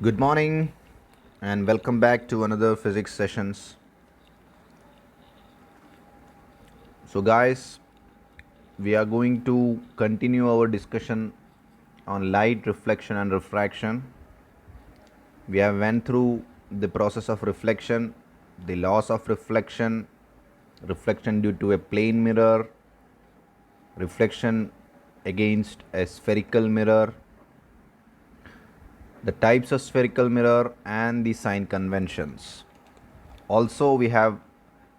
Good morning and welcome back to another physics sessions. So guys, we are going to continue our discussion on light reflection and refraction. We have went through the process of reflection, the loss of reflection, reflection due to a plane mirror, reflection against a spherical mirror, the types of spherical mirror and the sign conventions. Also, we have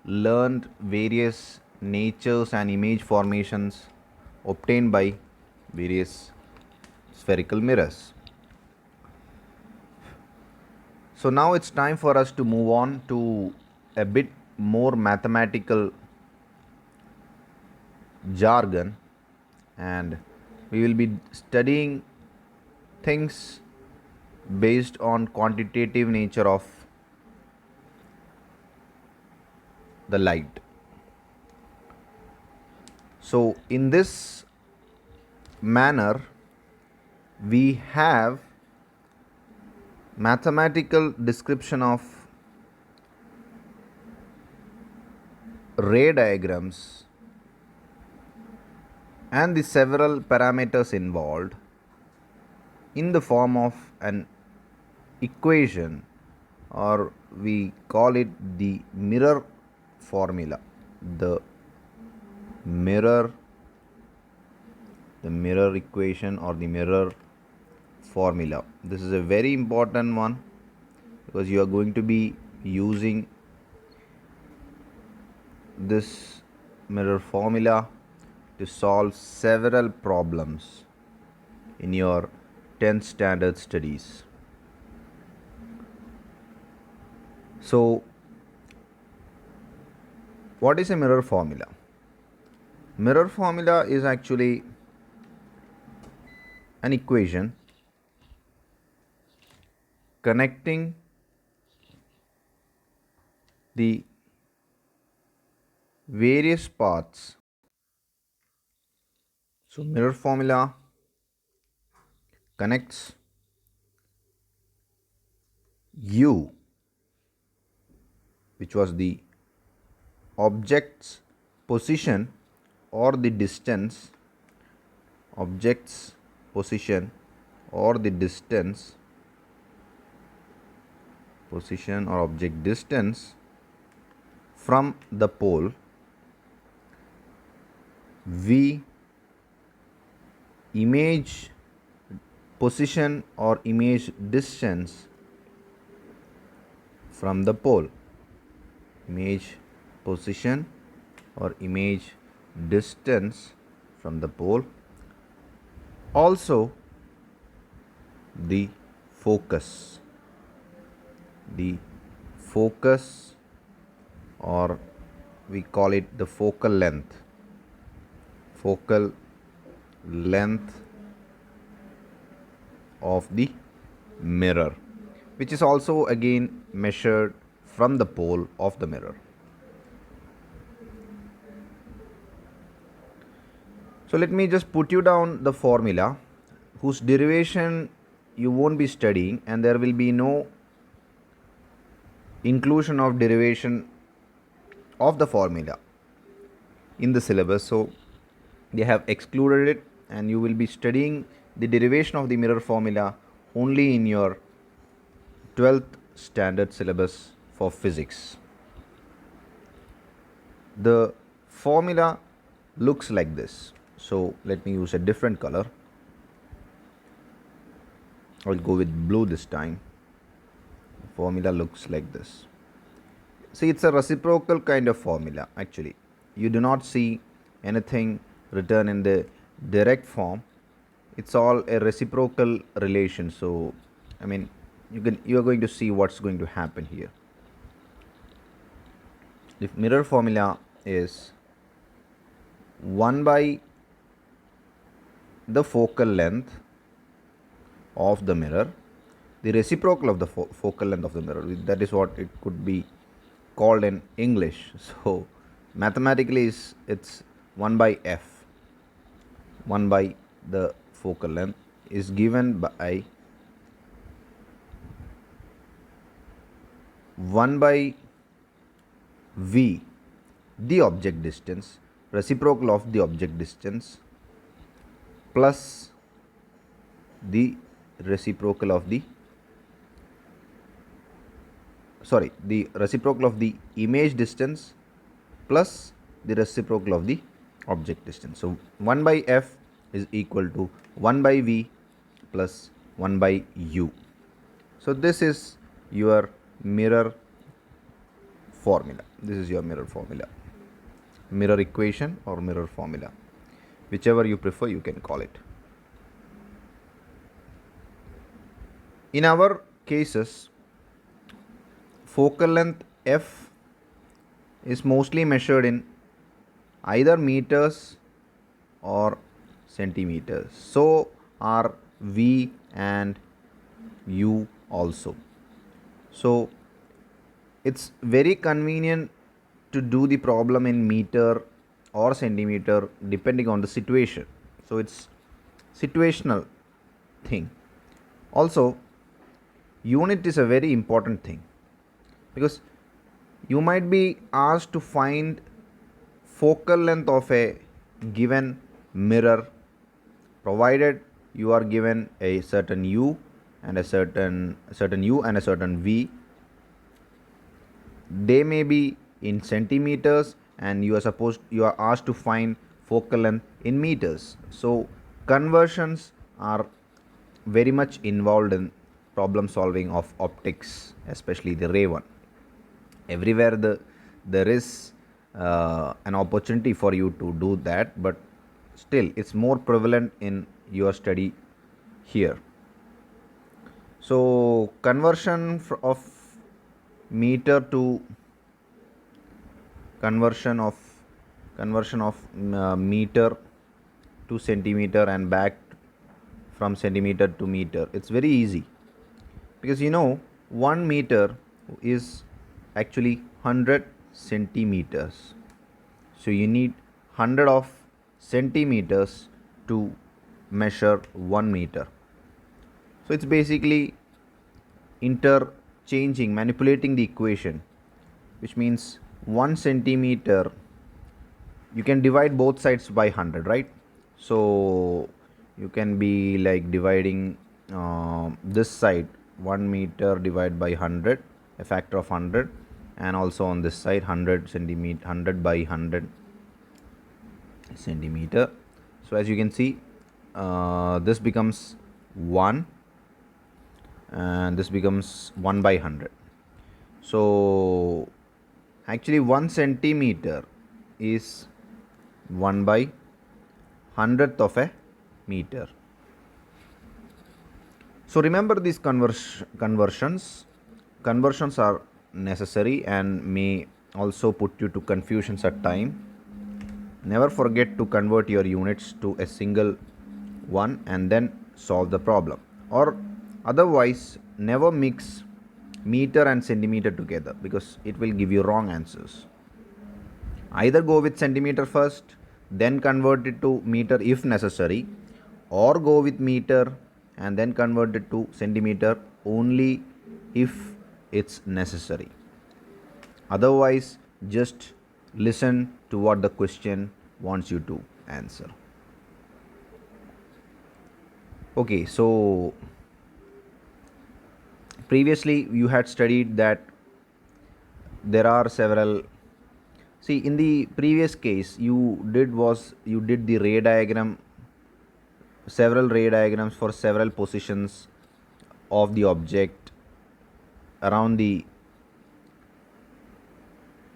learned various natures and image formations obtained by various spherical mirrors. So now it's time for us to move on to a bit more mathematical jargon, and we will be studying things based on quantitative nature of the light. So in this manner we have mathematical description of ray diagrams and the several parameters involved in the form of an equation, or we call it the mirror formula. The mirror equation or the mirror formula. This is a very important one because you are going to be using this mirror formula to solve several problems in your 10th standard studies. So what is a mirror formula? Mirror formula is actually an equation connecting the various paths. So mirror formula connects u, which was the object's position or the distance, object's position or the distance, position or object distance from the pole, v image position or image distance from the pole, image position or image distance from the pole, also the focus, or we call it the focal length of the mirror, which is also again measured from the pole of the mirror. So let me just put you down the formula whose derivation you won't be studying, and there will be no inclusion of derivation of the formula in the syllabus. So they have excluded it, and you will be studying the derivation of the mirror formula only in your 12th standard syllabus for physics. The formula looks like this. So let me use a different color. I'll go with blue this time. The formula looks like this. See, it's a reciprocal kind of formula actually. You do not see anything written in the direct form. It's all a reciprocal relation. So I mean, you are going to see what's going to happen here. The mirror formula is 1 by the focal length of the mirror, the reciprocal of the focal length of the mirror. That is what it could be called in English. So mathematically it's 1 by f, 1 by the focal length is given by 1 by v, the object distance, reciprocal of the object distance, plus the reciprocal of the reciprocal of the image distance plus the reciprocal of the object distance. So 1 by f is equal to 1 by v plus 1 by u. So this is your mirror formula. This is your mirror formula, mirror equation or mirror formula, whichever you prefer you can call it. In our cases, focal length f is mostly measured in either meters or centimeters. So are v and u also. So it's very convenient to do the problem in meter or centimeter depending on the situation. So it's situational thing. Also, unit is a very important thing, because you might be asked to find focal length of a given mirror, provided you are given a certain u and a certain u and a certain v. They may be in centimeters and you are asked to find focal length in meters. So conversions are very much involved in problem solving of optics, especially the ray one. Everywhere there is an opportunity for you to do that, but still it's more prevalent in your study here. So conversion of meter to conversion of meter to centimeter and back from centimeter to meter, it's very easy, because 1 meter is actually 100 centimeters. So you need 100 of centimeters to measure 1 meter. So it's basically manipulating the equation, which means 1 centimeter, you can divide both sides by 100, right? So you can be like dividing this side 1 meter divided by 100, a factor of 100, and also on this side 100 centimeter, 100 by 100 centimeter. So as you can see, this becomes 1 and this becomes 1 by 100. So actually 1 centimeter is 1 by 100th of a meter. So remember these conversions are necessary and may also put you to confusions at time. Never forget to convert your units to a single one and then solve the problem, or otherwise never mix meter and centimeter together, because it will give you wrong answers. Either go with centimeter first, then convert it to meter if necessary, or go with meter and then convert it to centimeter only if it's necessary. Otherwise, just listen to what the question wants you to answer. Okay, so previously you had studied that there are several. See, in the previous case you did the ray diagram, several ray diagrams for several positions of the object around the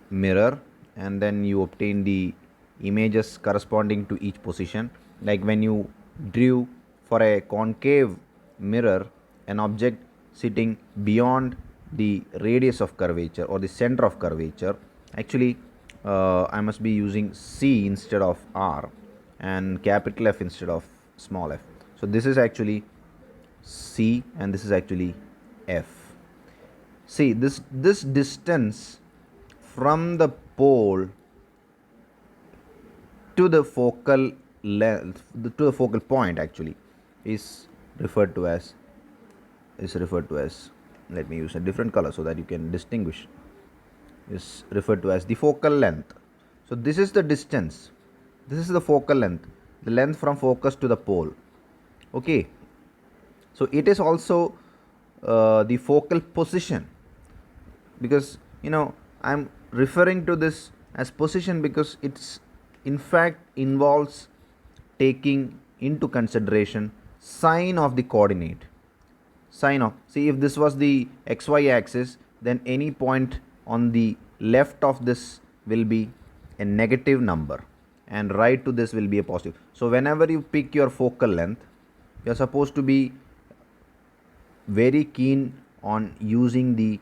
mirror, and then you obtain the images corresponding to each position. Like when you drew for a concave mirror an object sitting beyond the radius of curvature or the center of curvature, actually I must be using C instead of R and capital F instead of small f. So this is actually C and this is actually F. See, this distance from the pole to the focal length, to the focal point actually is referred to as let me use a different color so that you can distinguish, is referred to as the focal length. So this is the distance, this is the focal length, the length from focus to the pole. Okay, so it is also the focal position, because I'm referring to this as position because it's in fact involves taking into consideration sign of the coordinate. Sign of, see, if this was the xy axis, then any point on the left of this will be a negative number and right to this will be a positive. So whenever you pick your focal length, you are supposed to be very keen on using the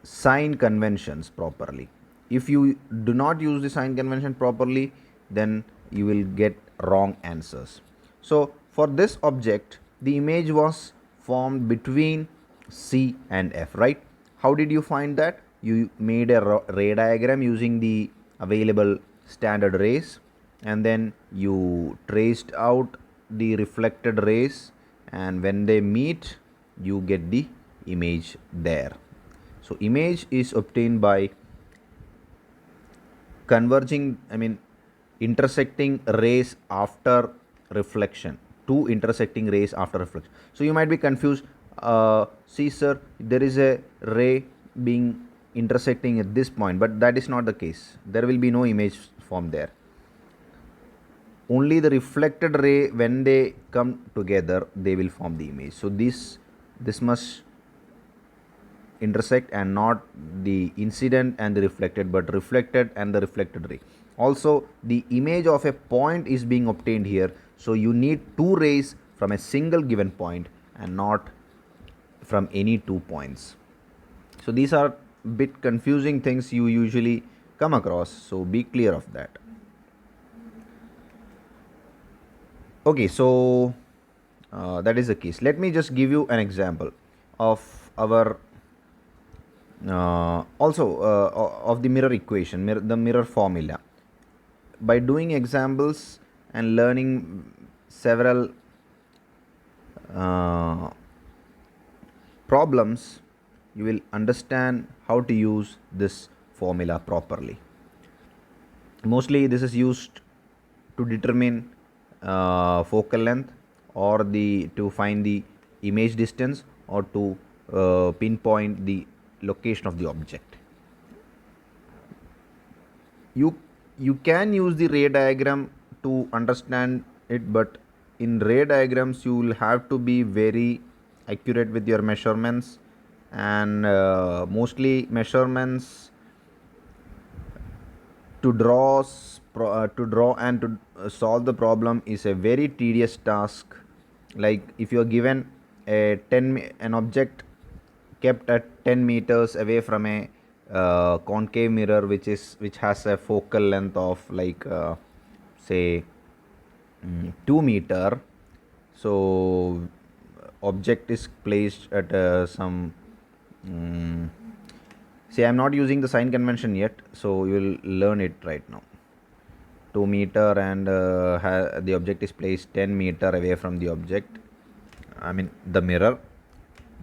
sign conventions properly. If you do not use the sign convention properly, then you will get wrong answers. So for this object, the image was formed between C and F, right? How did you find that? You made a ray diagram using the available standard rays, and then you traced out the reflected rays, and when they meet, you get the image there. So image is obtained by intersecting rays after reflection, two intersecting rays after reflection. So you might be confused, see sir, there is a ray being intersecting at this point, but that is not the case. There will be no image formed there. Only the reflected ray, when they come together, they will form the image. So this must intersect, and not the incident and the reflected, but reflected and the reflected ray. Also, the image of a point is being obtained here, so you need two rays from a single given point and not from any 2 points. So these are bit confusing things you usually come across, so be clear of that. Okay, so that is the case. Let me just give you an example of our of the mirror equation, the mirror formula. By doing examples and learning several problems, you will understand how to use this formula properly. Mostly this is used to determine focal length, or to find the image distance, or to pinpoint the location of the object. You can use the ray diagram to understand it, but in ray diagrams you will have to be very accurate with your measurements, and mostly measurements to draw and to solve the problem is a very tedious task. Like if you are given an object kept at 10 meters away from a concave mirror which has a focal length of like say 2 meter, so object is placed at some see, I'm not using the sign convention yet, so you will learn it right now. 2 meter, and the object is placed 10 meter away from the object, the mirror,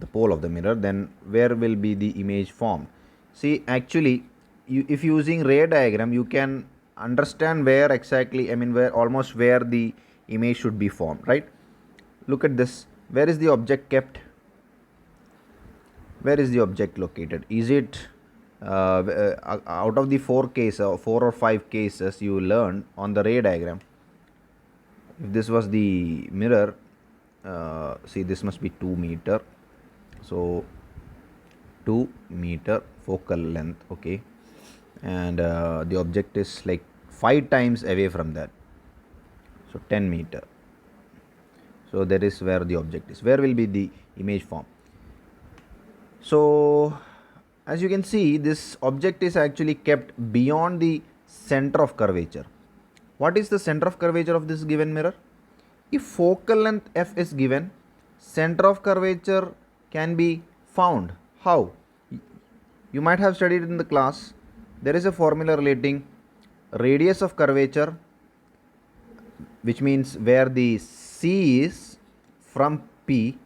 the pole of the mirror. Then where will be the image formed? See, actually, if using ray diagram, you can understand where exactly, where the image should be formed, right? Look at this. Where is the object kept? Where is the object located? Is it out of the 4 or 5 cases you learned on the ray diagram? If this was the mirror, see, this must be 2 meter. So 2 meter focal length, okay, and the object is like 5 times away from that, so 10 meter. So that is where the object is. Where will be the image form? So as you can see, this object is actually kept beyond the center of curvature. What is the center of curvature of this given mirror? If focal length f is given, center of curvature can be found. How? You might have studied in the class. There is a formula relating radius of curvature, which means where the C is from P,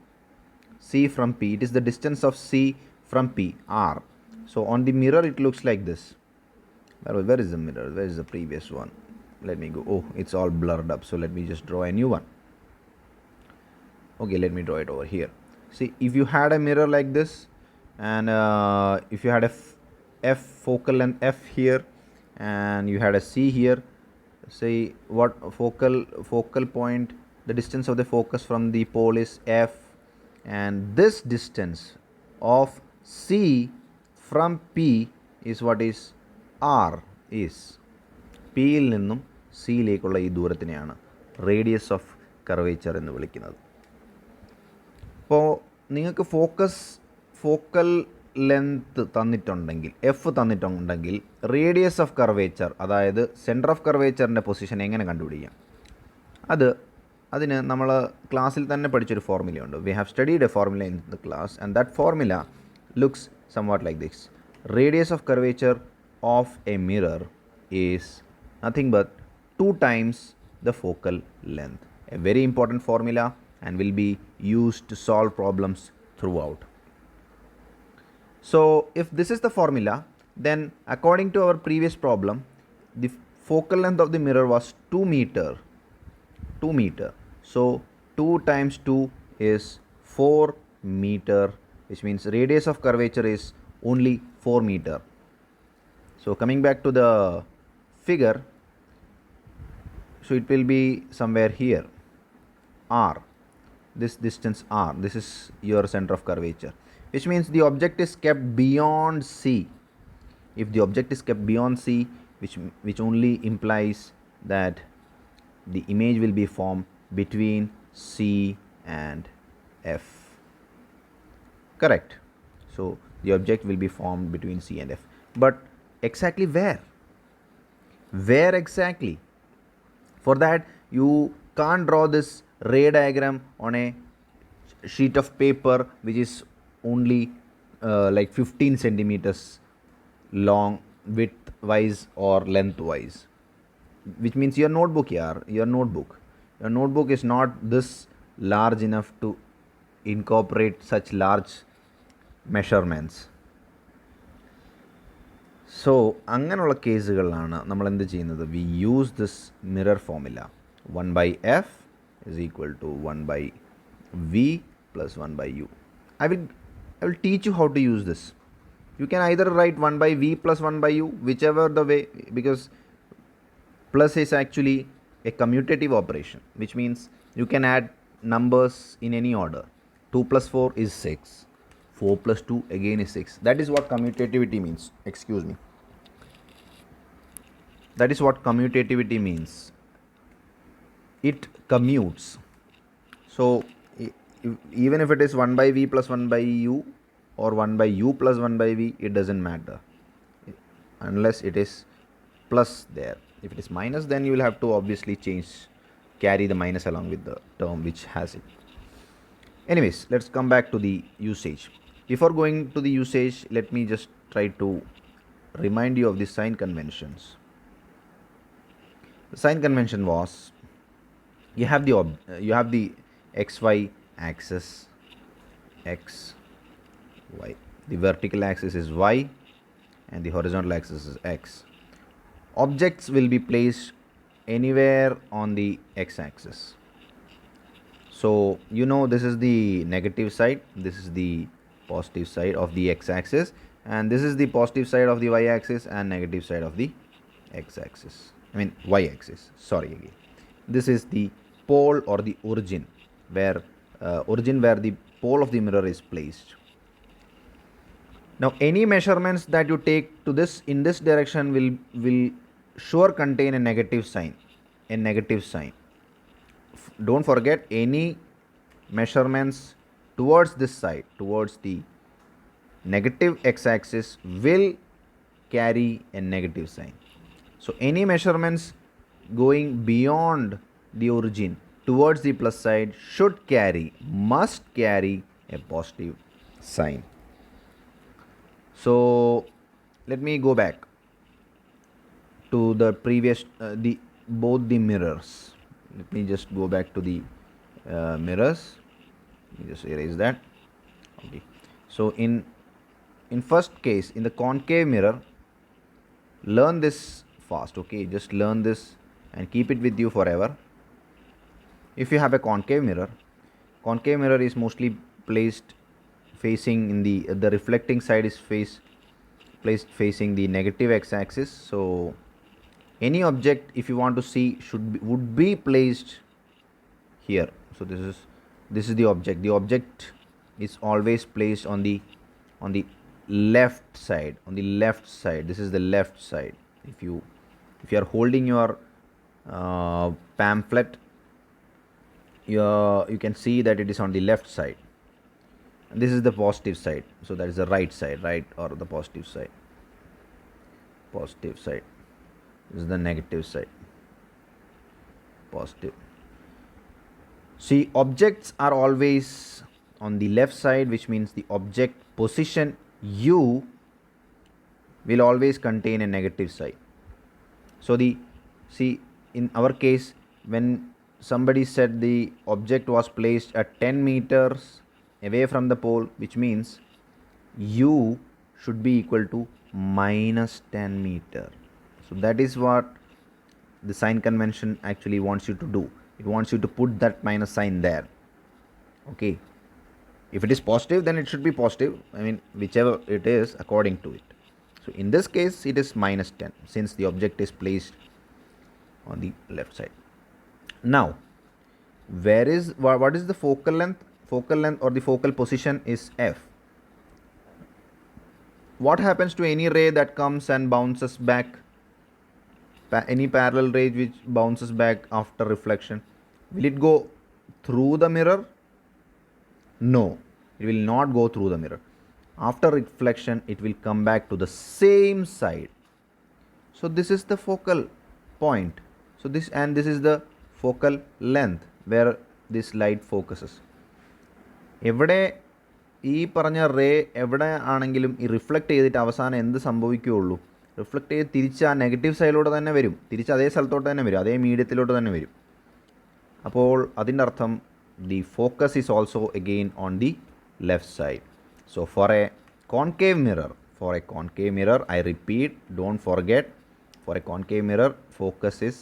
C from P. It is the distance of C from P, R. So on the mirror it looks like this. Where is the mirror? Where is the previous one? Let me go. Oh, it's all blurred up. So let me just draw a new one. Okay, let me draw it over here. See, if you had a mirror like this, and if you had a F focal length F here, and you had a C here, say what focal point, the distance of the focus from the pole is F, and this distance of C from P is what is R is. പിയിൽ നിന്നും സിയിലേക്കുള്ള ഈ ദൂരത്തിനെയാണ് radius of curvature എന്ന് വിളിക്കുന്നത്. അപ്പോൾ നിങ്ങൾക്ക് focal length തന്നിട്ടുണ്ടെങ്കിൽ, F തന്നിട്ടുണ്ടെങ്കിൽ, radius of curvature, അതായത് സെൻറ്റർ ഓഫ് കർവേച്ചറിൻ്റെ പൊസിഷൻ എങ്ങനെ കണ്ടുപിടിക്കാം? അതിന് നമ്മൾ ക്ലാസ്സിൽ തന്നെ പഠിച്ചൊരു ഫോർമുലയുണ്ട്. We have studied a formula in the class, and that formula looks somewhat like this. Radius of curvature of a mirror is nothing but 2 times the focal length. A very important formula and will be used to solve problems throughout. So if this is the formula, then according to our previous problem, the focal length of the mirror was 2 meter. So 2 times 2 is 4 meter, which means radius of curvature is only 4 meter. So coming back to the figure, so it will be somewhere here, R, this distance R, this is your center of curvature, which means the object is kept beyond C. If the object is kept beyond C, which only implies that the image will be formed between C and F. Correct. So the object will be formed between C and F. But exactly where? Where exactly? For that, you can't draw this ray diagram on a sheet of paper which is only like 15 centimeters long, width wise or length wise, which means your notebook is not this large enough to incorporate such large measurements. So അങ്ങനെയുള്ള കേസുകളിലാണ് നമ്മൾ എന്ത് ചെയ്യുന്നത്? We use this mirror formula. 1/f is equal to 1/v plus 1/u. I will teach you how to use this. You can either write 1/v plus 1/u, whichever the way, because plus is actually a commutative operation, which means you can add numbers in any order. 2 plus 4 is 6. 4 plus 2 again is 6. That is what commutativity means. Excuse me. That is what commutativity means. It commutes. So even if it is 1/v plus 1/u or 1/u plus 1/v, it doesn't matter unless it is plus there. If it is minus, then you will have to obviously carry the minus along with the term which has it. Anyways, let's come back to the usage. Before going to the usage, let me just try to remind you of the sign conventions. The sign convention was, you have the xy axis, x, y. The vertical axis is y and the horizontal axis is x. Objects will be placed anywhere on the x axis. So you know this is the negative side, this is the positive side of the x axis, and this is the positive side of the y axis and negative side of the x axis. Y axis. Sorry again. This is the pole or the origin where the pole of the mirror is placed. Now any measurements that you take to this in this direction will sure contain a negative sign. Don't forget, any measurements towards this side, towards the negative x-axis, will carry a negative sign. So any measurements going beyond the origin towards the plus side must carry a positive sign. So let me go back to the previous both the mirrors. Let me just go back to the mirrors. Let me just erase that. Okay, so in first case, in the concave mirror, learn this fast. Okay, just learn this and keep it with you forever. If you have a concave mirror is mostly placed facing in the reflecting side is placed facing the negative x-axis. So any object, if you want to see, would be placed here. So this is the object. The object is always placed on the left side. This is the left side. If you are holding your pamphlet, you can see that it is on the left side. And this is the positive side. So that is the right side, right, or the positive side. Positive side. This is the negative side. Positive. See, objects are always on the left side, which means the object position U will always contain a negative side. So in our case, when somebody said the object was placed at 10 meters away from the pole, which means U should be equal to minus 10 meter. So that is what the sign convention actually wants you to do. It wants you to put that minus sign there. Okay, if it is positive, then it should be positive. I mean, whichever it is according to it. So in this case, it is minus 10 since the object is placed on the left side. Now, what is the focal length? Focal length or the focal position is F. What happens to any ray that comes and bounces back? Any parallel ray which bounces back after reflection, will it go through the mirror? No, it will not go through the mirror. After reflection, it will come back to the same side. So this is the focal point. So this is the focal length where this light focuses. എവിടെ ഈ പറഞ്ഞ ray എവിടെ ആണെങ്കിലും ഈ reflect ചെയ്തിട്ട് അവസാനം എന്ത് സംഭവിക്കുകയുള്ളൂ? Reflect ചെയ്ത് തിരിച്ച് ആ നെഗറ്റീവ് സൈഡിലോട്ട് തന്നെ വരും, തിരിച്ച് അതേ സ്ഥലത്തോട്ട് തന്നെ വരും, അതേ മീഡിയത്തിലോട്ട് തന്നെ വരും. അപ്പോൾ അതിൻ്റെ അർത്ഥം the focus is also again on the left side. So for a concave mirror, I repeat, don't forget, for a concave mirror, focus is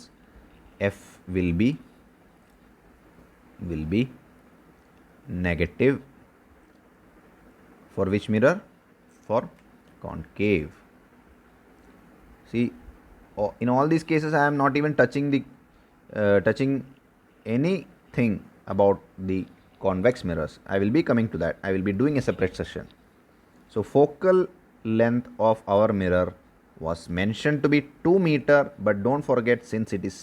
F will be negative. For which mirror? For concave. See, in all these cases, I am not even touching anything about the convex mirrors. I will be coming to that. I will be doing a separate session. So focal length of our mirror was mentioned to be 2 meter, but don't forget, since it is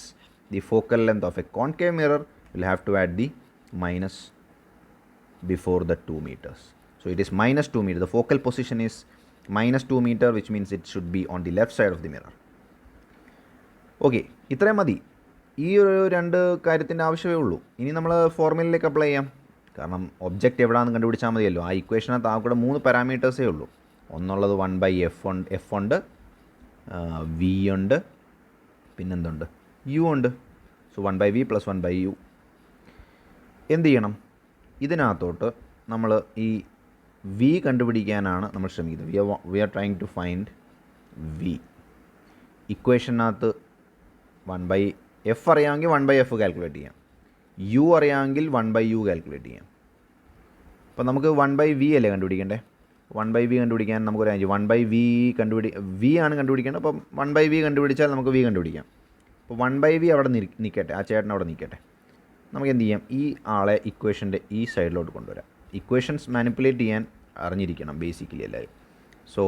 the focal length of a concave mirror, we'll have to add the minus before the 2 meters. So it is minus 2 meter. The focal position is minus 2 meter, which means it should be on the left side of the mirror. Okay, ഇത്രയും മതി. ഈ ഒരു രണ്ട് കാര്യത്തിൻ്റെ ആവശ്യമേ ഉള്ളൂ. ഇനി നമ്മൾ ഫോർമുലയിലേക്ക് അപ്ലൈ ചെയ്യാം. കാരണം ഒബ്ജക്റ്റ് എവിടെയാണെന്ന് കണ്ടുപിടിച്ചാൽ മതിയല്ലോ. ആ ഇക്വേഷനകത്ത് ആ കൂടെ 3 പാരാമീറ്റേഴ്സേ ഉള്ളൂ. ഒന്നുള്ളത് 1/f ഉണ്ട്, v ഉണ്ട്, പിന്നെന്തുണ്ട്, u ഉണ്ട്. So 1/v + 1/u. എന്ത് ചെയ്യണം? ഇതിനകത്തോട്ട് നമ്മൾ ഈ v കണ്ടുപിടിക്കാനാണ് നമ്മൾ ശ്രമിക്കുന്നത്. We are trying to find v. ഇക്വേഷനകത്ത് 1/f അറിയാമെങ്കിൽ 1/f കാൽക്കുലേറ്റ് ചെയ്യാം, u അറിയാമെങ്കിൽ 1/u കാൽക്കുലേറ്റ് ചെയ്യാം. അപ്പോൾ നമുക്ക് 1/v അല്ലേ കണ്ടുപിടിക്കേണ്ടേ? 1/v കണ്ടുപിടിക്കാൻ നമുക്കൊരു 1/v v ആണ് കണ്ടുപിടിക്കേണ്ടത്. അപ്പം 1/v കണ്ടുപിടിച്ചാൽ നമുക്ക് v കണ്ടുപിടിക്കാം. അപ്പോൾ 1/v അവിടെ നിൽക്കട്ടെ, ആ ചേട്ടൻ അവിടെ നിൽക്കട്ടെ. നമുക്ക് എന്ത് ചെയ്യാം? ഈ ആളെ ഇക്വേഷൻ്റെ ഈ സൈഡിലോട്ട് കൊണ്ടുവരാം. ഇക്വേഷൻസ് മാനിപ്പുലേറ്റ് ചെയ്യാൻ അറിഞ്ഞിരിക്കണം ബേസിക്കലി എല്ലാവരും. So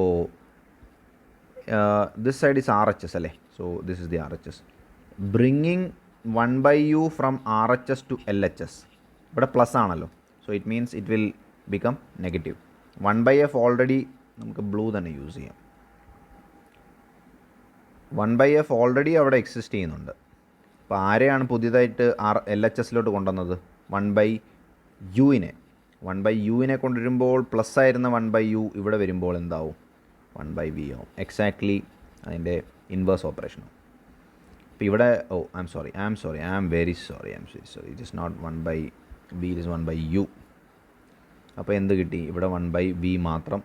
this side is RHS അല്ലേ? So this is the RHS. Bringing 1/u from RHS to LHS. ഇവിടെ പ്ലസ് ആണല്ലോ. So it means it will become negative. 1/f already നമുക്ക് ബ്ലൂ തന്നെ യൂസ് ചെയ്യാം. 1/f already അവിടെ exist ചെയ്യുന്നുണ്ട്. അപ്പോൾ ആരെയാണ് പുതിയതായിട്ട് LHSലോട്ട് കൊണ്ടുവന്നത്? 1/uവിനെ. 1/uവിനെ കൊണ്ടുവരുമ്പോൾ പ്ലസ് ആയിരുന്ന 1/u ഇവിടെ വരുമ്പോൾ എന്താവും? 1/v ആവും. എക്സാക്ട്ലി അതിൻ്റെ ഇൻവേഴ്സ് ഓപ്പറേഷനും. ഇപ്പോൾ ഇവിടെ I am very sorry. It is not 1/v, it is 1/u. അപ്പോൾ എന്ത് കിട്ടി? ഇവിടെ 1/v മാത്രം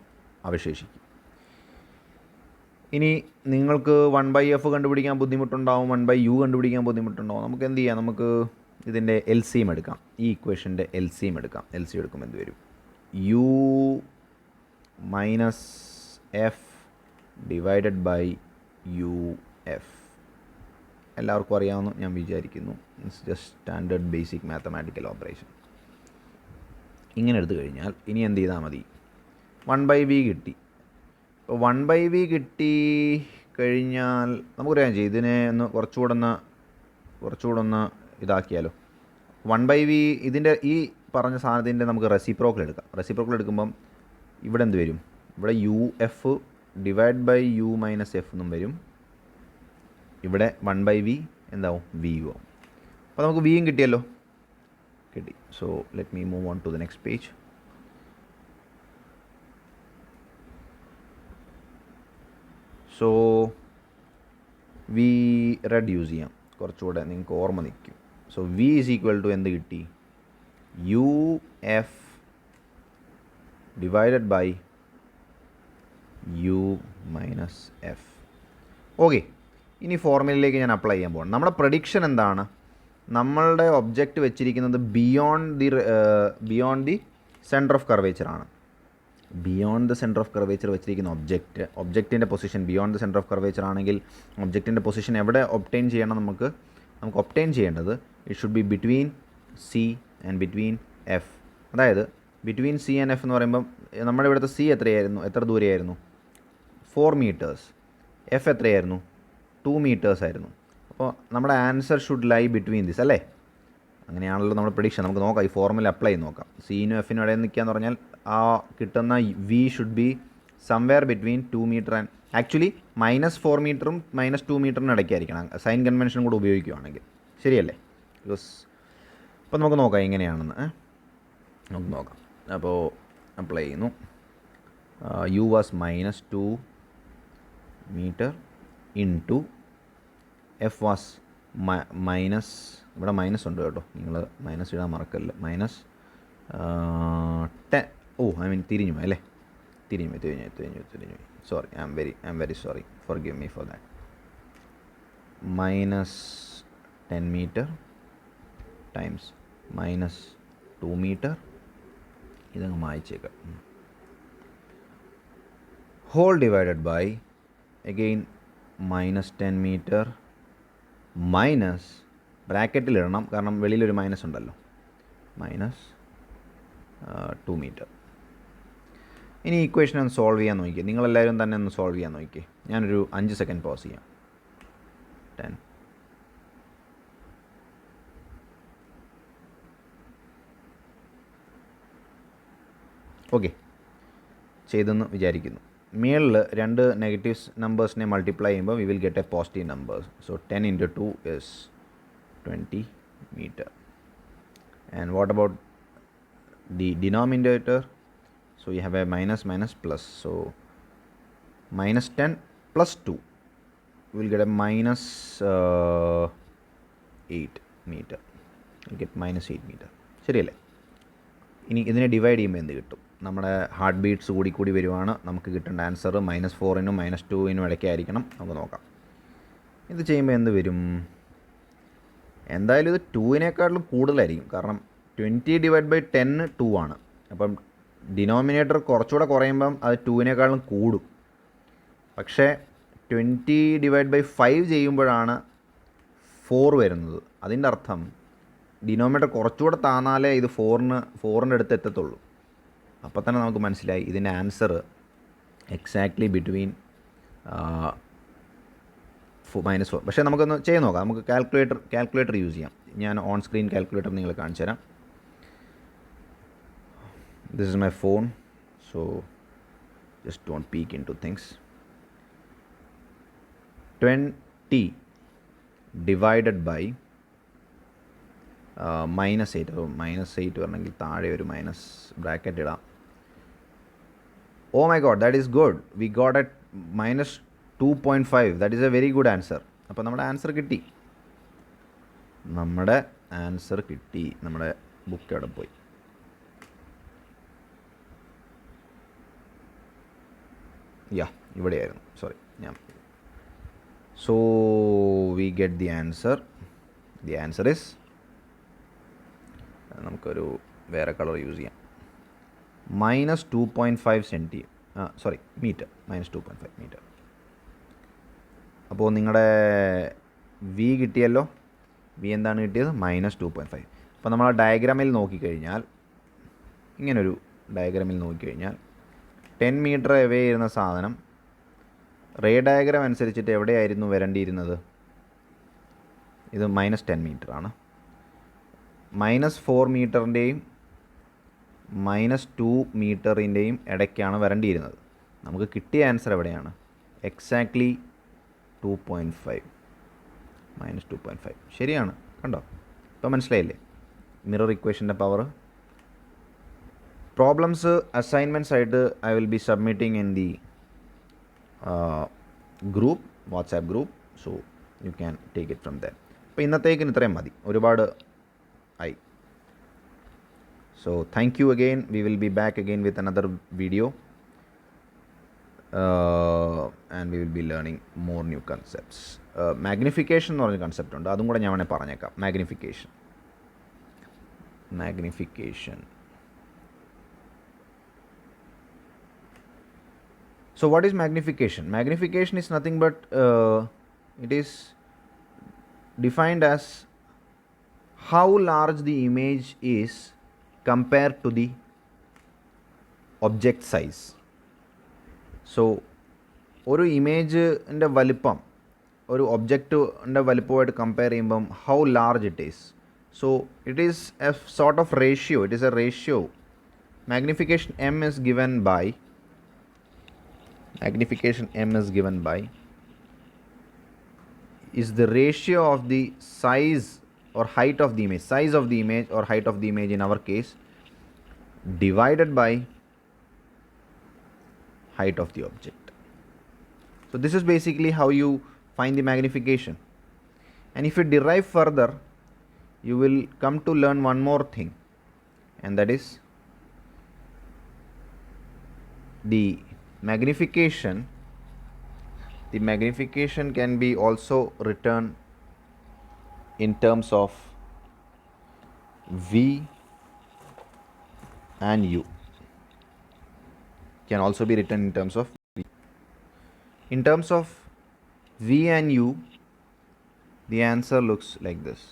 അവശേഷിക്കും. ഇനി നിങ്ങൾക്ക് 1/f കണ്ടുപിടിക്കാൻ ബുദ്ധിമുട്ടുണ്ടാവും, 1/u കണ്ടുപിടിക്കാൻ ബുദ്ധിമുട്ടുണ്ടാവും. നമുക്ക് എന്ത് ചെയ്യാം? നമുക്ക് ഇതിൻ്റെ LCM എടുക്കാം. ഈ ഇക്വേഷൻ്റെ LCM എടുക്കാം. LCM എടുക്കുമ്പോൾ എന്ത് വരും? u minus F divided by uf. എല്ലാവർക്കും അറിയാമെന്ന് ഞാൻ വിചാരിക്കുന്നു. It's just standard basic mathematical operation. ഇങ്ങനെ എടുത്തു കഴിഞ്ഞാൽ ഇനി എന്ത് ചെയ്താൽ മതി? 1/v കിട്ടി. ഇപ്പോൾ 1/v കിട്ടി കഴിഞ്ഞാൽ നമുക്കറിയാം ചെയ്യും, ഇതിനെ ഒന്ന് കുറച്ചുകൂടെ ഒന്ന് ഇതാക്കിയാലോ. 1/v ഇതിൻ്റെ ഈ പറഞ്ഞ സാധനത്തിൻ്റെ നമുക്ക് റെസിപ്രോക്കൽ എടുക്കാം. റെസിപ്രോക്കൽ എടുക്കുമ്പം ഇവിടെ എന്ത് വരും? ഇവിടെ uf divide by u minus F എന്നും വരും. ഇവിടെ 1/v എന്താവും? v ആവും. അപ്പോൾ നമുക്ക് വിയും കിട്ടിയല്ലോ, കിട്ടി. So let me move on to the next page. So we red use ചെയ്യാം, കുറച്ചുകൂടെ നിങ്ങൾക്ക് ഓർമ്മ നിൽക്കും. So V is equal to എന്ത് കിട്ടി? uf divided by u minus F. Okay, ഇനി ഫോർമുലയിലേക്ക് ഞാൻ അപ്ലൈ ചെയ്യാൻ പോകണം. നമ്മുടെ പ്രഡിക്ഷൻ എന്താണ്? നമ്മളുടെ ഒബ്ജക്റ്റ് വെച്ചിരിക്കുന്നത് ബിയോണ്ട് ദി സെൻറ്റർ ഓഫ് കർവേച്ചറാണ്. Beyond the centre of curvature വെച്ചിരിക്കുന്ന ഒബ്ജക്റ്റിൻ്റെ position beyond the centre of curvature ആണെങ്കിൽ ഒബ്ജക്റ്റിൻ്റെ പൊസിഷൻ എവിടെ ഒബ്റ്റെയിൻ ചെയ്യണം? നമുക്ക് ഒബ്റ്റെയിൻ ചെയ്യേണ്ടത് it should be between C and between F. അതായത് ബിറ്റ്വീൻ സി ആൻഡ് എഫ് എന്ന് പറയുമ്പം നമ്മുടെ ഇവിടുത്തെ സി എത്ര ദൂരെയായിരുന്നു? 4 meters. എഫ് എത്രയായിരുന്നു? 2 meters ആയിരുന്നു. അപ്പോൾ നമ്മുടെ answer should lie between this അല്ലേ? അങ്ങനെയാണല്ലോ നമ്മുടെ പ്രഡിക്ഷൻ. നമുക്ക് നോക്കാം, ഈ ഫോർമുല അപ്ലൈ ചെയ്ത് നോക്കാം. സിനും എഫിനും ഇടയിൽ നിൽക്കുകയെന്ന് പറഞ്ഞാൽ ആ കിട്ടുന്ന we should be somewhere between 2 meter and actually -4 meterഉം -2 meterനും ഇടയ്ക്കായിരിക്കണം, സൈൻ കൺവെൻഷൻ കൂടെ ഉപയോഗിക്കുകയാണെങ്കിൽ. ശരിയല്ലേ? ബിക്കോസ് അപ്പോൾ നമുക്ക് നോക്കാം എങ്ങനെയാണെന്ന്. നമുക്ക് നോക്കാം. അപ്പോൾ അപ്ലൈ ചെയ്യുന്നു. u was -2 meter into F was minus, ഇവിടെ മൈനസ് ഉണ്ട് കേട്ടോ, നിങ്ങൾ മൈനസ് ഇടാൻ മറക്കല്ല. -10. തിരിഞ്ഞു പോയി അല്ലേ? തിരിഞ്ഞു sorry, I am very sorry, forgive me for that. -10 meter times -2 meter. ഇതങ്ങ് മായ്ച്ചേക്കാം. Whole divided by again -10 meter minus ബ്രാക്കറ്റിലിടണം, കാരണം വെളിയിലൊരു മൈനസ് ഉണ്ടല്ലോ, -2 meter. ഇനി ഇക്വേഷൻ ഒന്ന് സോൾവ് ചെയ്യാൻ നോക്കിയേ. നിങ്ങളെല്ലാവരും തന്നെ ഒന്ന് സോൾവ് ചെയ്യാൻ നോക്കിയേ. ഞാനൊരു 5 സെക്കൻഡ് പോസ് ചെയ്യാം. 10. ഓക്കെ, ചെയ്തെന്ന് വിചാരിക്കുന്നു. മേളിൽ 2 നെഗറ്റീവ് നമ്പേഴ്സിനെ മൾട്ടിപ്ലൈ ചെയ്യുമ്പോൾ we will get A positive number. So 10 into 2 is 20 meter. And what about the denominator? So you have a minus plus. So -10 plus 2 we will get a -8 meter. We'll get -8 meter. ശരിയല്ലേ? ഇനി ഇതിനെ divide ചെയ്യുമ്പോൾ എന്ത് കിട്ടും? നമ്മുടെ heart beats കൂടി വരുവാണ്. നമുക്ക് കിട്ടേണ്ട ആൻസർ -4നും -2നും ഇടയ്ക്കായിരിക്കണം. നമുക്ക് നോക്കാം. ഇത് ചെയ്യുമ്പോൾ എന്ത് വരും? എന്തായാലും ഇത് 2-നേക്കാളും കൂടുതലായിരിക്കും, കാരണം 20 / 10 2 ആണ്. അപ്പം ഡിനോമിനേറ്റർ കുറച്ചുകൂടെ കുറയുമ്പം അത് 2-നേക്കാളും കൂടും. പക്ഷേ 20 / 5 ചെയ്യുമ്പോഴാണ് 4 വരുന്നത്. അതിൻ്റെ അർത്ഥം ഡിനോമിനേറ്റർ കുറച്ചുകൂടെ താന്നാലേ ഇത് 4ൻ്റെ അടുത്ത് എത്തത്തുള്ളൂ. അപ്പോൾ തന്നെ നമുക്ക് മനസ്സിലായി ഇതിൻ്റെ ആൻസർ എക്സാക്ട്ലി ബിറ്റ്വീൻ -4. പക്ഷേ നമുക്കൊന്ന് ചെയ്ത് നോക്കാം. നമുക്ക് കാൽക്കുലേറ്റർ യൂസ് ചെയ്യാം. ഞാൻ ഓൺ സ്ക്രീൻ കാൽക്കുലേറ്റർ നിങ്ങൾ കാണിച്ചു തരാം. This is my phone, so just don't peek in to things. 20 divided by -8. -8 വരണമെങ്കിൽ താഴെ ഒരു മൈനസ് ബ്രാക്കറ്റ് ഇടാം. Oh my god, that is good. We got at -2.5. That is a very good answer. അപ്പോൾ നമ്മുടെ answer കിട്ടി. നമ്മുടെ book എവിടെ പോയി? ഇവിടെയായിരുന്നു, sorry. So we get the answer. The answer is, നമുക്കൊരു വേറെ കളർ യൂസ് ചെയ്യാം, -2.5 മീറ്റർ, -2.5 മീറ്റർ. അപ്പോൾ നിങ്ങളുടെ വി കിട്ടിയല്ലോ. വി എന്താണ് കിട്ടിയത്? -2.5. അപ്പോൾ നമ്മൾ ആ ഡയഗ്രാമിൽ നോക്കിക്കഴിഞ്ഞാൽ, ഇങ്ങനൊരു ഡയഗ്രാമിൽ നോക്കിക്കഴിഞ്ഞാൽ 10 മീറ്റർ എവേ ഇരുന്ന സാധനം റേ ഡയഗ്രാം അനുസരിച്ചിട്ട് എവിടെയായിരുന്നു വരേണ്ടിയിരുന്നത്? ഇത് -10 മീറ്ററാണ്. -4 മീറ്ററിൻ്റെയും -2 മീറ്ററിൻ്റെയും ഇടയ്ക്കാണ് വരേണ്ടിയിരുന്നത്. നമുക്ക് കിട്ടിയ ആൻസർ എവിടെയാണ്? എക്സാക്ട്ലി 2.5, -2.5. ശരിയാണ്, കണ്ടോ? ഇപ്പോൾ മനസ്സിലായില്ലേ മിറർ ഇക്വേഷൻ്റെ പവർ? പ്രോബ്ലംസ് അസൈൻമെൻറ്റ്സ് ആയിട്ട് I will be submitting in the group, WhatsApp group. So you can take it from there. അപ്പോൾ ഇന്നത്തേക്കിന് ഇത്രയും മതി, ഒരുപാട് ആയി. So thank you again. We will be back again with another video, and we will be learning more new concepts. Magnification എന്ന് പറഞ്ഞ concept ഉണ്ട്, അതും കൂടെ ഞാൻ വേണേൽ പറഞ്ഞേക്കാം. Magnification. So what is magnification? Magnification is nothing but it is defined as how large the image is compared to the object size. So ഒരു ഇമേജിൻ്റെ വലിപ്പം ഒരു ഒബ്ജക്റ്റിൻ്റെ വലിപ്പമായിട്ട് കമ്പയർ ചെയ്യുമ്പം how large it is. So it is A sort of ratio. It is A ratio. Magnification m is given by is the ratio of the size or height of the image, size of the image or height of the image in our case, divided by height of the object. So this is basically how you find the magnification. And if you derive further, you will come to learn one more thing, and that is the magnification. The magnification can be also written in terms of V and U. Can also be written in terms of V. In terms of V and U, the answer looks like this: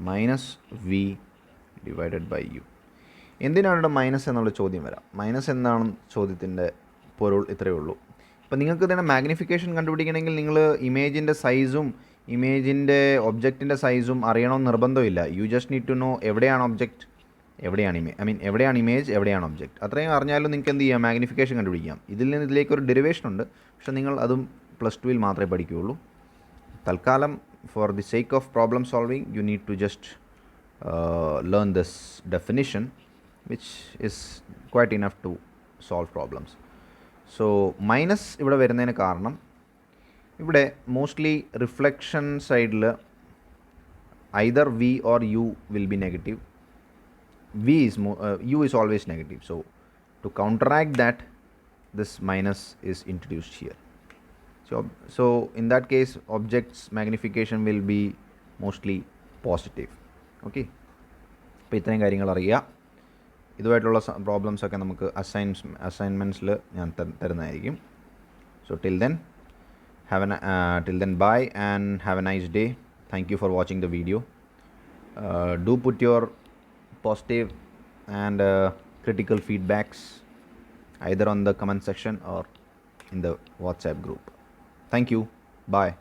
-V divided by U. എന്തിനാണ് ഇവിടെ minus എന്നുള്ള ചോദ്യം വരാം. Minus എന്താണ് ചോദ്യത്തിൻ്റെ പൊരുൾ? ഇത്രയേ ഉള്ളൂ. അപ്പോൾ നിങ്ങൾക്ക് ഇതിനെ മാഗ്നിഫിക്കേഷൻ കണ്ടുപിടിക്കണമെങ്കിൽ നിങ്ങൾ ഇമേജിൻ്റെ സൈസും ഇമേജിൻ്റെ ഒബ്ജക്റ്റിൻ്റെ സൈസും അറിയണമെന്ന് നിർബന്ധമില്ല. You just need to know എവിടെയാണ് ഒബ്ജക്റ്റ്, എവിടെയാണ് എവിടെയാണ് ഇമേജ്, എവിടെയാണ് ഒബ്ജക്റ്റ്. അത്രയും അറിഞ്ഞാലും നിങ്ങൾക്ക് എന്ത് ചെയ്യാം? മാഗ്നിഫിക്കേഷൻ കണ്ടുപിടിക്കാം. ഇതിൽ നിന്ന് ഇതിലേക്കൊരു ഡെറിവേഷൻ ഉണ്ട്, പക്ഷേ നിങ്ങൾ അതും +2 മാത്രമേ പഠിക്കുകയുള്ളൂ. തൽക്കാലം for the sake of problem solving you need to just learn this definition, which is quite enough to solve problems. So minus ഇവിടെ വരുന്നതിന് കാരണം ഇവിടെ മോസ്റ്റ്ലി റിഫ്ലക്ഷൻ സൈഡിൽ either V or U will be negative. U is always negative. So to counteract that, this minus is introduced here. So in that case, object's magnification will be mostly positive. Okay, അപ്പോൾ ഇത്രയും കാര്യങ്ങൾ അറിയുക. ഇതുമായിട്ടുള്ള പ്രോബ്ലംസൊക്കെ നമുക്ക് അസൈൻമെൻറ്റ്സിൽ ഞാൻ തരുന്നതായിരിക്കും. So till then bye and have a nice day. Thank you for watching the video. Do put your positive and critical feedbacks either on the comment section or in the WhatsApp group. Thank you. Bye.